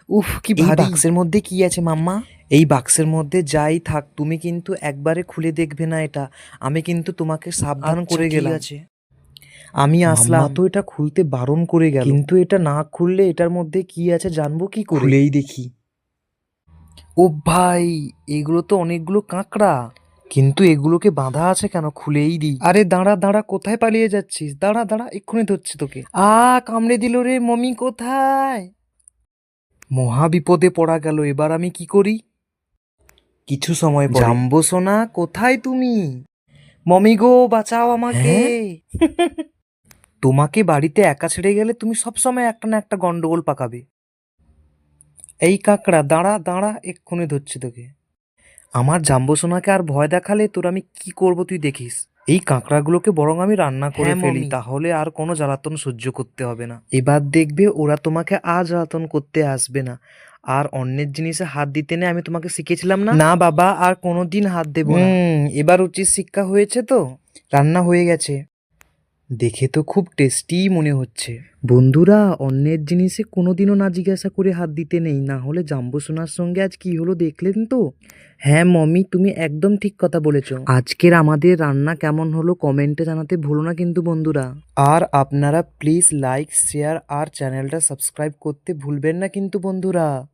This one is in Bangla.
উফ কি এই ভারী! বাক্সের মধ্যে কি আছে মাম্মা? এই বাক্সের মধ্যে যাই থাক তুমি কিন্তু একবারে খুলে দেখবে না এটা। আমি কিন্তু তোমাকে সাবধান আচ্ছা করে ঠিক গেলাম। আছে। আমি মাম্মা আসলাম। তো এটা খুলতে বারণ করে গেল। কিন্তু এটা না খুললে এটার মধ্যে কি আছে জানবো কি করে? খুলেই দেখি। ও ভাই, এগুলো তো অনেকগুলো কাঁকড়া। কিন্তু এগুলোকে বাঁধা আছে কেন? খুলেই দিই। আরে দাঁড়া দাঁড়া, কোথায় পালিয়ে যাচ্ছিস? দাঁড়া দাঁড়া, এক্ষুনি ধরছি তোকে। কামড়ে দিল রে, মমি কোথায়? মহা বিপদে পড়া গেল, এবার আমি কি করি? কিছু সময় পরে। জাম্বো সোনা, কোথায় তুমি? মমি গো, বাঁচাও আমাকে। হ্যাঁ? তোমাকে বাড়িতে একা ছেড়ে গেলে তুমি সবসময় একটা না একটা গন্ডগোল পাকাবে। এই কাকড়া, দাঁড়া দাঁড়া, এক্ষুনি ধরছি তোকে। আমার জাম্বো সোনাকে আর ভয় দেখালে তোর আমি কি করব তুই দেখিস। এই কাঁকড়াগুলোকে বরং আমি রান্না করে হ্যাঁ, ফেলি, মমি। তাহলে আর কোনো জ্বালাতন সহ্য করতে হবে না। এবার দেখবে ওরা তোমাকে আর জ্বালাতন করতে আসবে না। আর অন্যের জিনিসে হাত দিতে নেই, আমি তোমাকে শিখেছিলাম না? না বাবা, আর কোনোদিন হাত দেব না। এবার উচিত শিক্ষা হয়েছে তো? রান্না হয়ে গেছে। দেখে তো খুব টেস্টি মনে হচ্ছে। বন্ধুরা, অন্যের জিনিসে কোনোদিনও না জিজ্ঞাসা করে হাত দিতে নেই, না হলে জাম্বু সোনার সঙ্গে আজ কি হলো দেখলেন তো? হ্যাঁ মমি, তুমি একদম ঠিক কথা বলেছ। আজকের আমাদের রান্না কেমন হলো কমেন্টে জানাতে ভুলো না কিন্তু বন্ধুরা। আর আপনারা প্লিজ লাইক, শেয়ার আর চ্যানেলটা সাবস্ক্রাইব করতে ভুলবেন না কিন্তু বন্ধুরা।